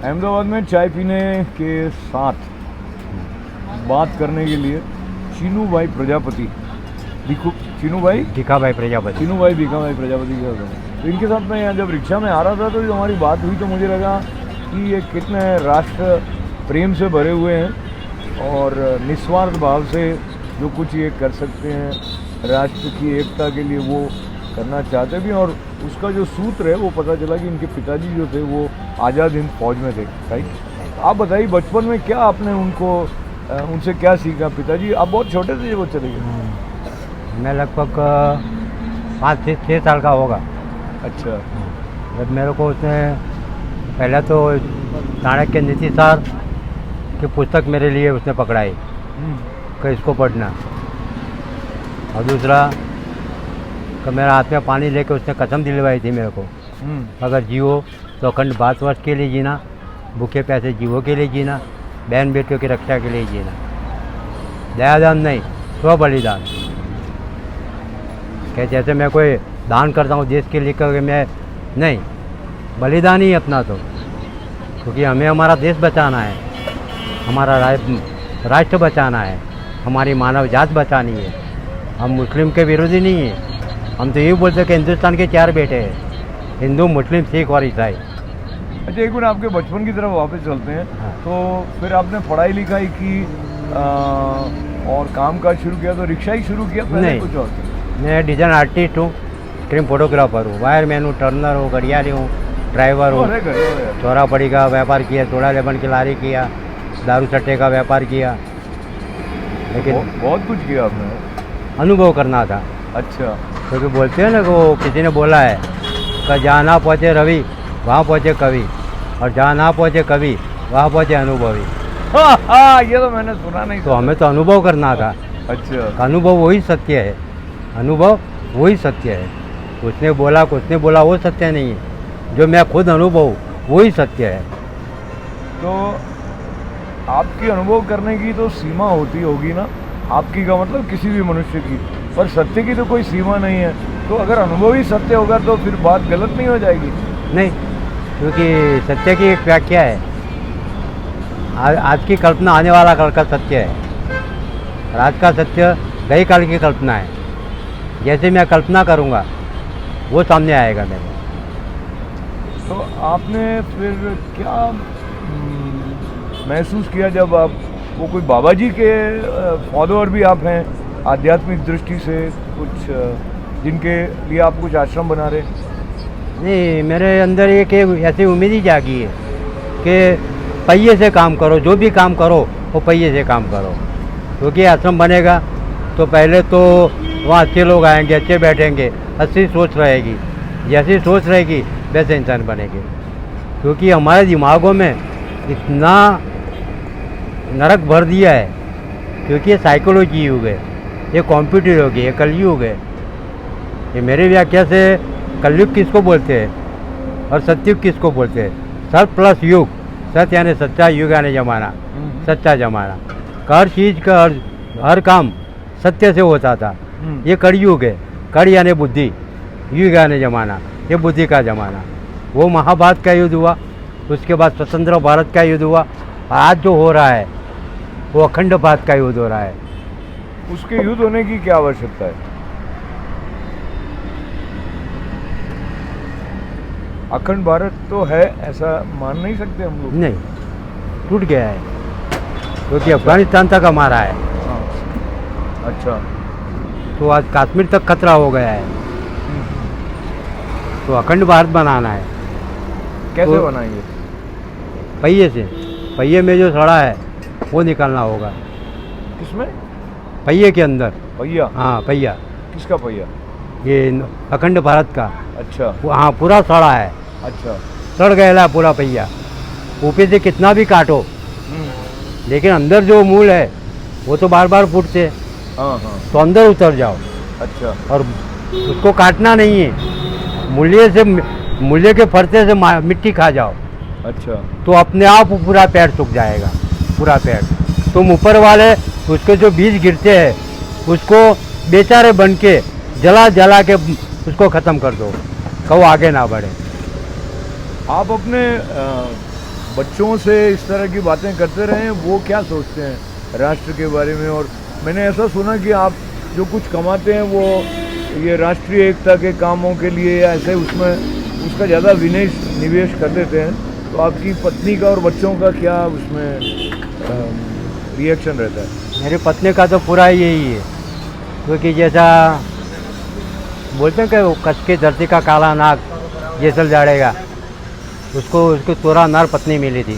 अहमदाबाद में चाय पीने के साथ बात करने के लिए चीनू भाई प्रजापति, चीनू भाई भीखाभाई प्रजापति भीखाभाई प्रजापति के साथ। तो इनके साथ मैं यहाँ जब रिक्शा में आ रहा था तो हमारी बात हुई तो मुझे लगा कि ये कितने राष्ट्र प्रेम से भरे हुए हैं और निस्वार्थ भाव से जो कुछ ये कर सकते हैं राष्ट्र की एकता के लिए वो करना चाहते भी। और उसका जो सूत्र है वो पता चला कि इनके पिताजी जो थे वो आज़ाद हिंद फौज में थे, राइट। आप बताइए बचपन में क्या आपने उनसे क्या सीखा? पिताजी आप बहुत छोटे थे जब वो चले गए? मैं लगभग 5 से 6 साल का होगा। अच्छा। जब मेरे को उसने पहले तो चाणक्य नीति सार की पुस्तक मेरे लिए उसने पकड़ाई कि इसको पढ़ना, और दूसरा कि मेरा हाथ में पानी लेके उसने कसम दिलवाई थी मेरे को, अगर जियो तो अखंड भारतवर्ष के लिए जीना, भूखे प्यासे जीवों के लिए जीना, बहन बेटियों की रक्षा के लिए जीना, दयादान नहीं स्व बलिदान। क्या जैसे मैं कोई दान करता हूँ देश के लिए करके मैं नहीं, बलिदान ही अपना तो, क्योंकि हमें हमारा देश बचाना है, हमारा राष्ट्र बचाना है, हमारी मानव जात बचानी है। हम मुस्लिम के विरोधी नहीं हैं, हम तो यही बोलते हैं कि हिंदुस्तान के 4 बेटे हैं, हिंदू मुस्लिम सिख और ईसाई। अच्छा, एक बार आपके बचपन की तरफ वापस चलते हैं। हाँ। तो फिर आपने पढ़ाई लिखाई की और काम काज शुरू किया तो रिक्शा ही शुरू किया? पहले नहीं, कुछ और? मैं डिजाइन आर्टिस्ट हूँ, स्क्रीन फोटोग्राफर हूँ, वायरमैन हूँ, टर्नर हूँ, गड़ियारी हूँ, ड्राइवर हूँ, चौरा पड़ी का व्यापार किया, चोड़ा लेबन की लारी किया, दारू सट्टे का व्यापार किया, लेकिन बहुत कुछ किया आपने। अनुभव करना था। अच्छा। क्योंकि बोलते हैं ना कि वो किसी ने बोला है कि जहाँ ना पहुँचे रवि वहाँ पहुँचे कवि, और जहाँ ना पहुँचे कवि वहाँ पहुँचे अनुभवी। हाँ, ये तो मैंने सुना नहीं। तो हमें तो अनुभव करना था। अच्छा। अनुभव वही सत्य है, अनुभव वही सत्य है। उसने बोला वो सत्य नहीं है, जो मैं खुद अनुभव वही सत्य है। तो आपकी अनुभव करने की तो सीमा होती होगी ना, आपकी का मतलब किसी भी मनुष्य की, पर सत्य की तो कोई सीमा नहीं है। तो अगर अनुभव ही सत्य होगा तो फिर बात गलत नहीं हो जाएगी? नहीं, क्योंकि सत्य की एक व्याख्या है, आज की कल्पना आने वाला कल का सत्य है, और आज का सत्य गई काल की कल्पना है। जैसे मैं कल्पना करूँगा वो सामने आएगा मेरे। तो आपने फिर क्या महसूस किया जब आप वो कोई बाबा जी के फॉलोअर भी आप हैं आध्यात्मिक दृष्टि से, कुछ जिनके लिए आप कुछ आश्रम बना रहे? नहीं, मेरे अंदर एक ऐसी उम्मीद ही जागी है कि पहिए से काम करो, जो भी काम करो वो पहिए से काम करो। क्योंकि आश्रम बनेगा तो पहले तो वहाँ अच्छे लोग आएंगे, अच्छे बैठेंगे, अच्छी सोच रहेगी, जैसी सोच रहेगी वैसे इंसान बनेंगे। क्योंकि हमारे दिमागों में इतना नरक भर दिया है, क्योंकि ये साइकोलॉजी युग है, ये कंप्यूटर युग है, ये कलयुग है। ये मेरी व्याख्या से कलयुग किसको बोलते हैं और सतयुग किसको बोलते हैं? सत प्लस युग, सत्य यानी सच्चा, युग यानी जमाना, सच्चा जमाना। हर चीज़ का हर काम सत्य से होता था। ये कलयुग है, कल यानी बुद्धि, युग यानी जमाना, ये बुद्धि का जमाना। वो महाभारत का युद्ध हुआ, उसके बाद स्वतंत्र भारत का युद्ध हुआ, आज जो हो रहा है वो अखंड भारत का युद्ध हो रहा है। उसके युद्ध होने की क्या आवश्यकता है? अखंड भारत तो है, ऐसा मान नहीं सकते हम लोग? नहीं, टूट गया है, क्योंकि अफगानिस्तान तक हमारा है। हाँ। अच्छा। तो आज कश्मीर तक खतरा हो गया है, तो अखंड भारत बनाना है। कैसे बनाएंगे? पहिए से, पहिए में जो सड़ा है वो निकालना होगा। किसमें? पहिए के अंदर। पहिया? हाँ, पहिया। किसका पहिया? ये अखंड भारत का। अच्छा। हाँ, पूरा सड़ा है। अच्छा। सड़ गया पूरा पहिया, ऊपर से कितना भी काटो, लेकिन अंदर जो मूल है वो तो बार बार फूटते। हाँ हाँ। तो अंदर उतर जाओ। अच्छा। और उसको काटना नहीं है, मूल्य के फरते से मिट्टी खा जाओ। अच्छा। तो अपने आप पूरा पेड़ सूख जाएगा, पूरा पेड़। तुम ऊपर वाले उसके जो बीज गिरते हैं उसको बेचारे बन के जला के उसको ख़त्म कर दो, कहो आगे ना बढ़े। आप अपने बच्चों से इस तरह की बातें करते रहें, वो क्या सोचते हैं राष्ट्र के बारे में। और मैंने ऐसा सुना कि आप जो कुछ कमाते हैं वो ये राष्ट्रीय एकता के कामों के लिए या ऐसे उसमें उसका ज़्यादा निवेश कर देते हैं, तो आपकी पत्नी का और बच्चों का क्या उसमें रिएक्शन रहता है? मेरी पत्नी का तो पूरा यही है, क्योंकि जैसा बोलते हैं कि वो कच्छ की धरती का काला नाग जैसल जाड़ेगा, उसको उसको तोरा नार पत्नी मिली थी।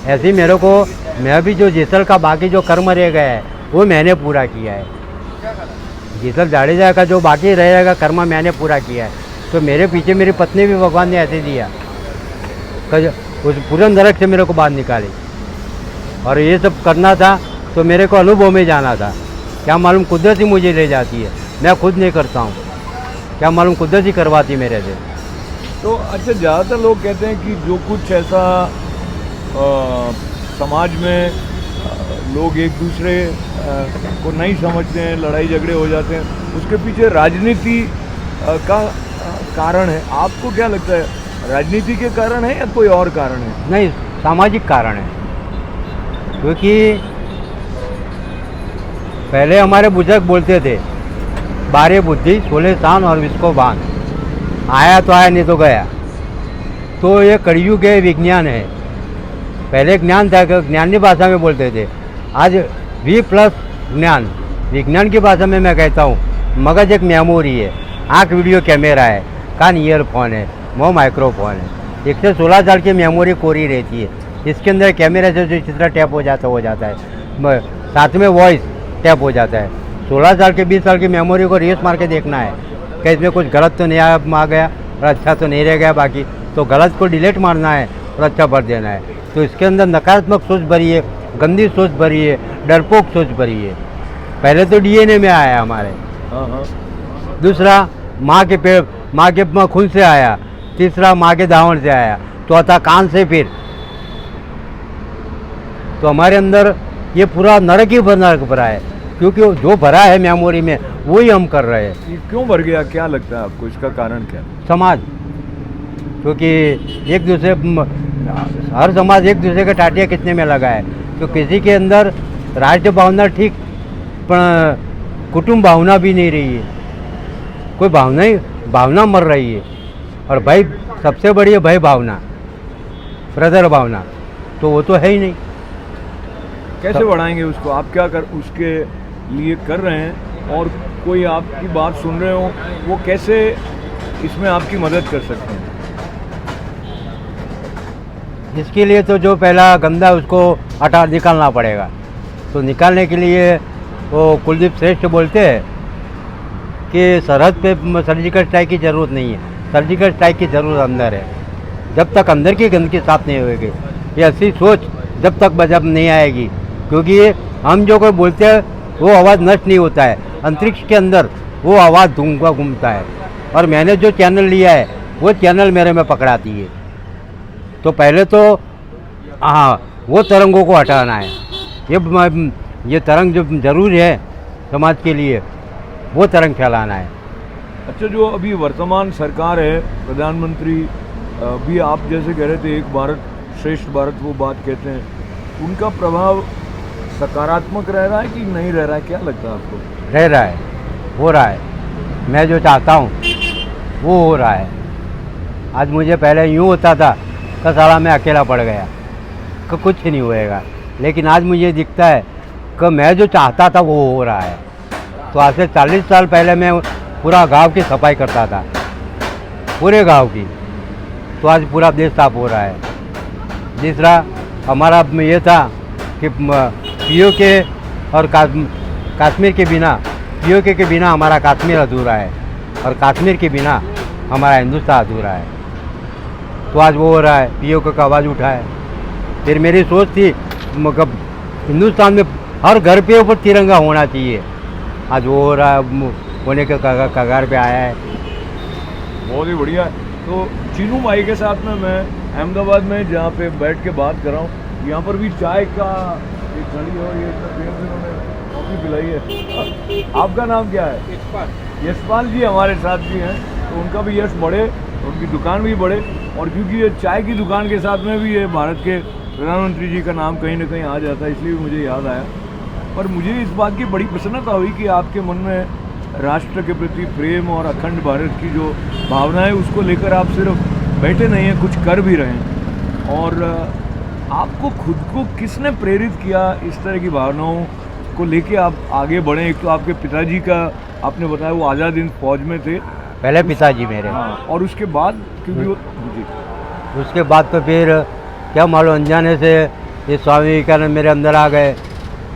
ऐसे ही मेरे को, मैं भी जो जैसल का बाकी जो कर्म रह गया है वो मैंने पूरा किया है। जैसल जाड़ेजा का जो बाकी रहेगा कर्म मैंने पूरा किया है, तो मेरे पीछे मेरी पत्नी भी भगवान ने ऐसे दिया, उस पूरे नरक से मेरे को बाहर निकाली। और ये सब करना था तो मेरे को अनुभव में जाना था, क्या मालूम कुदरत ही मुझे ले जाती है, मैं खुद नहीं करता हूँ, क्या मालूम कुदरत ही करवाती मेरे से। तो अच्छा, ज़्यादातर लोग कहते हैं कि जो कुछ ऐसा समाज में लोग एक दूसरे को नहीं समझते हैं, लड़ाई झगड़े हो जाते हैं, उसके पीछे राजनीति का कारण है। आपको क्या लगता है, राजनीति के कारण है या कोई और कारण है? नहीं, सामाजिक कारण है। क्योंकि पहले हमारे बुजुर्ग बोलते थे 12 बुद्धि 16 शान और 20 को बांध, आया तो आया नहीं तो गया। तो ये कलयुग है, विज्ञान है। पहले ज्ञान था, ज्ञान की भाषा में बोलते थे, आज V+ ज्ञान, विज्ञान की भाषा में मैं कहता हूँ मगज एक मेमोरी है, आँख वीडियो कैमरा है, कान ईयरफोन है, मुँह माइक्रोफोन है। 116 साल की मेमोरी कोरी रहती है, इसके अंदर कैमरे से जो चित्र टैप हो जाता है, साथ में वॉइस टैप हो जाता है। 16 साल के 20 साल की मेमोरी को रेस मार के देखना है कि इसमें कुछ गलत तो नहीं आ गया और अच्छा तो नहीं रह गया, बाकी तो गलत को डिलीट मारना है और अच्छा भर देना है। तो इसके अंदर नकारात्मक सोच भरी है, गंदी सोच भरी है, डरपोक सोच भरी है। पहले तो DNA में आया हमारे, दूसरा माँ के खून से आया, तीसरा माँ के दावण से आया, चौथा कान से। फिर तो हमारे अंदर ये पूरा नरक ही भरा है, क्योंकि जो भरा है मेमोरी में वही हम कर रहे हैं। ये क्यों भर गया, क्या लगता है आपको, इसका कारण क्या? समाज, क्योंकि एक दूसरे, हर समाज एक दूसरे के टाटिया खींचने में लगा है। तो किसी के अंदर राष्ट्र भावना ठीक, पर कुटुंब भावना भी नहीं रही है, कोई भावना मर रही है। और भाई सबसे बड़ी है भाई भावना, ब्रदर भावना, तो वो तो है ही नहीं। कैसे बढ़ाएंगे उसको? आप क्या उसके लिए कर रहे हैं, और कोई आपकी बात सुन रहे हो, वो कैसे इसमें आपकी मदद कर सकते हैं? इसके लिए तो जो पहला गंदा उसको निकालना पड़ेगा। तो निकालने के लिए वो कुलदीप श्रेष्ठ बोलते हैं कि सरहद पे सर्जिकल स्ट्राइक की ज़रूरत नहीं है, सर्जिकल स्ट्राइक की ज़रूरत अंदर है। जब तक अंदर की गंदगी साफ नहीं होगी, ये ऐसी सोच जब तक बजब नहीं आएगी, क्योंकि हम जो कोई बोलते हैं वो आवाज़ नष्ट नहीं होता है, अंतरिक्ष के अंदर वो आवाज़ घूमता है। और मैंने जो चैनल लिया है वो चैनल मेरे में पकड़ाती है। तो पहले तो वो तरंगों को हटाना है, ये तरंग जो जरूरी है समाज के लिए, वो तरंग फैलाना है। अच्छा, जो अभी वर्तमान सरकार है, प्रधानमंत्री भी आप जैसे कह रहे थे एक भारत श्रेष्ठ भारत वो बात कहते हैं, उनका प्रभाव सकारात्मक रह रहा है कि नहीं रह रहा है, क्या लगता है आपको? रह रहा है, हो रहा है। मैं जो चाहता हूँ वो हो रहा है। आज मुझे पहले यूँ होता था कि साला मैं अकेला पड़ गया, कि कुछ नहीं होएगा, लेकिन आज मुझे दिखता है कि मैं जो चाहता था वो हो रहा है। तो आज से 40 साल पहले मैं पूरा गांव की सफाई करता था, पूरे गांव की, तो आज पूरा देश साफ हो रहा है। तीसरा हमारा ये था कि पीओके और कश्मीर के बिना, पीओके के बिना हमारा कश्मीर अधूरा है, और कश्मीर के बिना हमारा हिंदुस्तान अधूरा है। तो आज वो हो रहा है, पीओके का आवाज़ उठा है। फिर मेरी सोच थी मतलब हिंदुस्तान में हर घर पे ऊपर तिरंगा होना चाहिए, आज वो हो रहा है, होने के कगार पे आया है। बहुत ही बढ़िया। तो चीनू भाई के साथ में मैं अहमदाबाद में जहाँ पे बैठ के बात कर रहा हूँ, यहाँ पर भी चाय का एक घड़ी और ये इन्होंने कॉफ़ी पिलाई है। आपका नाम क्या है? यशपाल जी हमारे साथ भी हैं, तो उनका भी यश बढ़े, उनकी दुकान भी बढ़े, और क्योंकि ये चाय की दुकान के साथ में भी ये भारत के प्रधानमंत्री जी का नाम कहीं ना कहीं आ जाता है, इसलिए मुझे याद आया। पर मुझे इस बात की बड़ी प्रसन्नता हुई कि आपके मन में राष्ट्र के प्रति प्रेम और अखंड भारत की जो भावना है उसको लेकर आप सिर्फ बैठे नहीं हैं, कुछ कर भी रहे हैं। और आपको खुद को किसने प्रेरित किया इस तरह की भावनाओं को लेके आप आगे बढ़े? एक तो आपके पिताजी का आपने बताया वो आज़ाद हिंद फौज में थे पहले पिताजी मेरे। हाँ, और उसके बाद क्योंकि वो जी उसके बाद तो फिर क्या मालूम अनजाने से ये स्वामी विवेकानंद मेरे अंदर आ गए,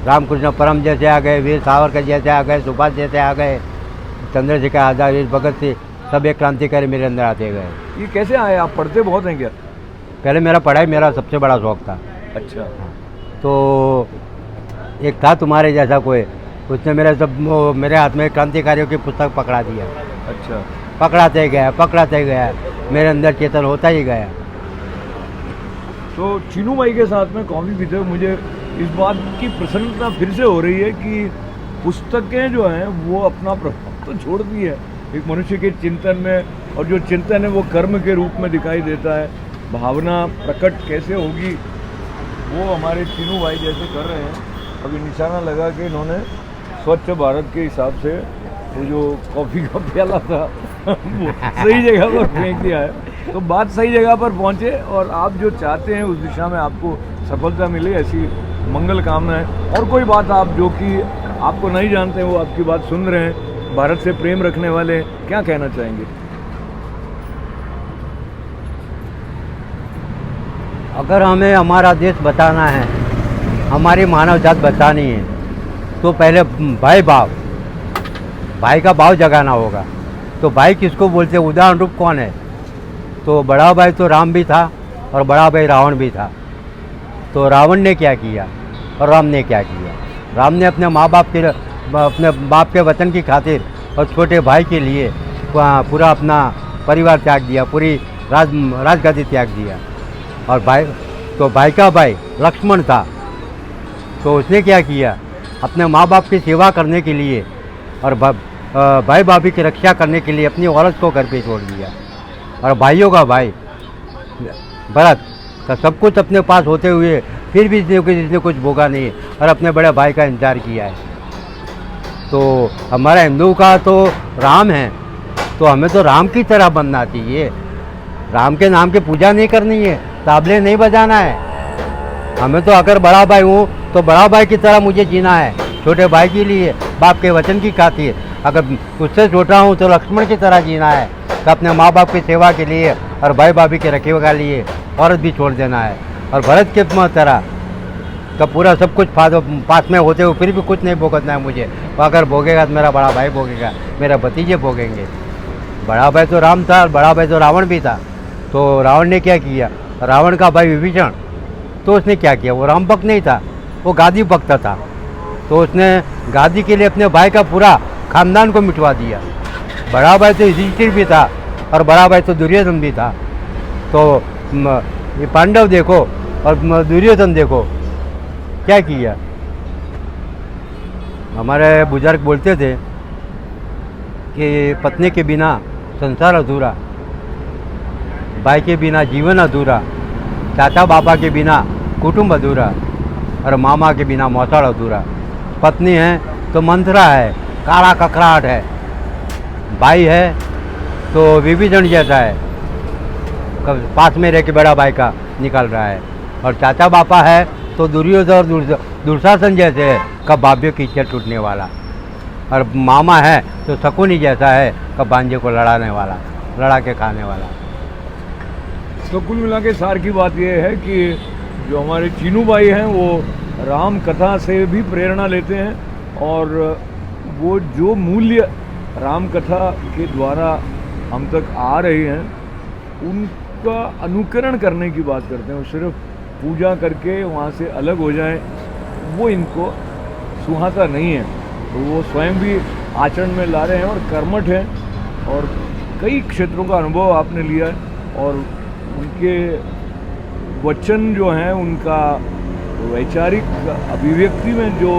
रामकृष्ण परम जैसे आ गए, वीर सावरकर जैसे आ गए, सुभाष जैसे आ गए, चंद्रशेखर आज़ाद, भगत सिंह, सब एक क्रांतिकारी मेरे अंदर आते गए। ये कैसे आए? आप पढ़ते बहुत हैं क्या? पहले मेरा पढ़ाई मेरा सबसे बड़ा शौक था। अच्छा। तो एक था तुम्हारे जैसा कोई, उसने मेरे हाथ में क्रांतिकारियों की पुस्तक पकड़ा दिया। अच्छा। पकड़ाते गया, मेरे अंदर चेतन होता ही गया। तो चीनू भाई के साथ में कॉफ़ी पीते हुए मुझे इस बात की प्रसन्नता फिर से हो रही है कि पुस्तकें जो हैं वो अपना प्रभाव तो छोड़ती है एक मनुष्य के चिंतन में, और जो चिंतन है वो कर्म के रूप में दिखाई देता है। भावना प्रकट कैसे होगी वो हमारे चीनू भाई जैसे कर रहे हैं। अभी निशाना लगा के इन्होंने स्वच्छ भारत के हिसाब से वो जो कॉफ़ी का प्याला था वो सही जगह पर फेंक दिया है। तो बात सही जगह पर पहुँचे और आप जो चाहते हैं उस दिशा में आपको सफलता मिले, ऐसी मंगल कामना है। और कोई बात आप जो कि आपको नहीं जानते हैं वो आपकी बात सुन रहे हैं, भारत से प्रेम रखने वाले, क्या कहना चाहेंगे? अगर हमें हमारा देश बचाना है, हमारी मानव जात बचानी है, तो पहले भाई का भाव जगाना होगा। तो भाई किसको बोलते हैं? उदाहरण रूप कौन है? तो बड़ा भाई तो राम भी था और बड़ा भाई रावण भी था। तो रावण ने क्या किया और राम ने क्या किया? राम ने अपने अपने बाप के वचन की खातिर और छोटे भाई के लिए पूरा अपना परिवार त्याग दिया, पूरी राजगद्दी त्याग दिया। और भाई का भाई लक्ष्मण था, तो उसने क्या किया? अपने माँ बाप की सेवा करने के लिए और भाई भाभी की रक्षा करने के लिए अपनी औरत को घर पे छोड़ दिया। और भाइयों का भाई भरत का सब कुछ अपने पास होते हुए फिर भी इसने कुछ भोगा नहीं और अपने बड़े भाई का इंतजार किया है। तो हमारा हिंदू का तो राम है, तो हमें तो राम की तरह बनना चाहिए। राम के नाम की पूजा नहीं करनी है, ताबले नहीं बजाना है। हमें तो अगर बड़ा भाई हूँ तो बड़ा भाई की तरह मुझे जीना है, छोटे भाई के लिए, बाप के वचन की खातिर। अगर उससे छोटा हूँ तो लक्ष्मण की तरह जीना है, तो अपने माँ बाप की सेवा के लिए और भाई भाभी के रखे के लिए औरत भी छोड़ देना है। और भरत के तरह का पूरा सब कुछ पास में होते हुए फिर भी कुछ नहीं भुगतना है मुझे। अगर भोगेगा तो मेरा बड़ा भाई भोगेगा, मेरा भतीजे भोगेंगे। बड़ा भाई तो राम था और बड़ा भाई तो रावण भी था। तो रावण ने क्या किया? रावण का भाई विभीषण, तो उसने क्या किया? वो राम भक्त नहीं था, वो गादी भक्त था। तो उसने गादी के लिए अपने भाई का पूरा खानदान को मिटवा दिया। बड़ा भाई तो युधिष्ठिर भी था और बड़ा भाई तो दुर्योधन भी था। तो ये पांडव देखो और दुर्योधन देखो क्या किया। हमारे बुजुर्ग बोलते थे कि पत्नी के बिना संसार अधूरा, भाई के बिना जीवन अधूरा, चाचा बापा के बिना कुटुंब अधूरा और मामा के बिना मौसाड़ अधूरा। पत्नी है तो मंथरा है, काला ककड़ाहट है। भाई है तो विभीषण जैसा है, पास में रह के बड़ा भाई का निकल रहा है। और चाचा बापा है तो दुर्योधन और दुशासन जैसे है, कब भाभ्यों की इज्जत टूटने वाला। और मामा है तो शकुनी जैसा है, कब भांजे को लड़ाने वाला, लड़ा के खाने वाला। तो कुल मिला के सार की बात यह है कि जो हमारे चीनू भाई हैं वो राम कथा से भी प्रेरणा लेते हैं और वो जो मूल्य राम कथा के द्वारा हम तक आ रही हैं उनका अनुकरण करने की बात करते हैं। वो सिर्फ पूजा करके वहाँ से अलग हो जाएं वो इनको सुहाता नहीं है। तो वो स्वयं भी आचरण में ला रहे हैं और कर्मठ हैं और कई क्षेत्रों का अनुभव आपने लिया है। और उनके वचन जो हैं, उनका वैचारिक अभिव्यक्ति में जो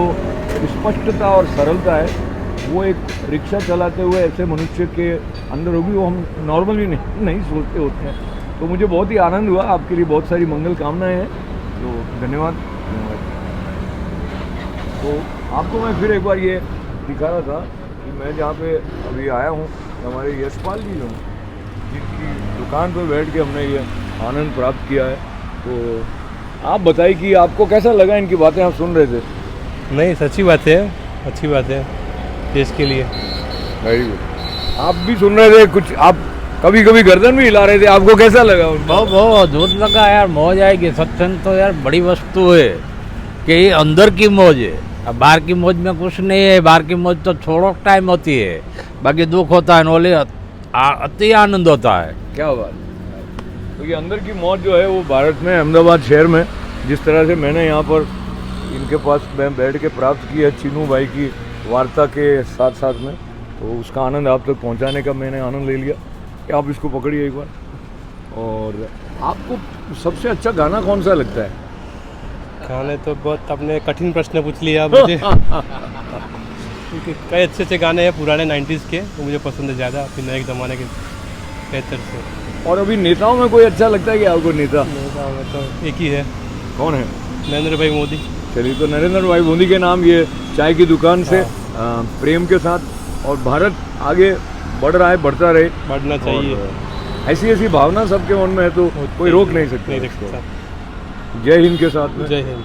स्पष्टता और सरलता है वो एक रिक्शा चलाते हुए ऐसे मनुष्य के अंदर होगी, वो हम नॉर्मली नहीं सोचते होते हैं। तो मुझे बहुत ही आनंद हुआ। आपके लिए बहुत सारी मंगल कामनाएं हैं तो धन्यवाद। तो आपको मैं फिर एक बार ये दिखा रहा था कि मैं जहाँ पे अभी आया हूँ, हमारे यशपाल जी जो हैं, जिनकी दुकान पे बैठ के हमने ये आनंद प्राप्त किया है। तो आप बताइए कि आपको कैसा लगा, इनकी बातें आप सुन रहे थे? नहीं, सच्ची बात है, अच्छी बात है देश के लिए। Very good. आप भी सुन रहे थे कुछ, आप कभी कभी गर्दन भी हिला रहे थे, आपको कैसा लगा? बहुत बहुत अद्भुत लगा यार, मौज आएगी। सत्संग तो यार बड़ी वस्तु है कि ये अंदर की मौज है, अब बाहर की मौज में कुछ नहीं है। बाहर की मौज तो छोड़ो टाइम होती है, बाकी दुख होता है, नोले अति आनंद होता है। क्या बात। तो ये अंदर की मौज जो है वो भारत में, अहमदाबाद शहर में, जिस तरह से मैंने यहाँ पर इनके पास मैं बैठ के प्राप्त की है चीनू भाई की वार्ता के साथ साथ में, तो उसका आनंद आप तक पहुँचाने का मैंने आनंद ले लिया। कि आप इसको पकड़िए एक बार। और आपको सबसे अच्छा गाना कौन सा लगता है? गाने तो बहुत आपने कठिन प्रश्न पूछ लिया मुझे। क्योंकि कई अच्छे अच्छे गाने हैं पुराने 90s के, वो मुझे पसंद है ज़्यादा, फिर नए ज़माने के बेहतर से। और अभी नेताओं में कोई अच्छा लगता है कि आपको नेता? नेता में तो एक ही है। कौन है? नरेंद्र भाई मोदी। चलिए, तो नरेंद्र भाई मोदी के नाम ये चाय की दुकान से प्रेम के साथ, और भारत आगे बढ़ रहा है, बढ़ता रहे, बढ़ना चाहिए। ऐसी ऐसी भावना सबके मन में है, तो कोई रोक नहीं सकता। नहीं रख सकता। जय हिंद के साथ में। जय हिंद।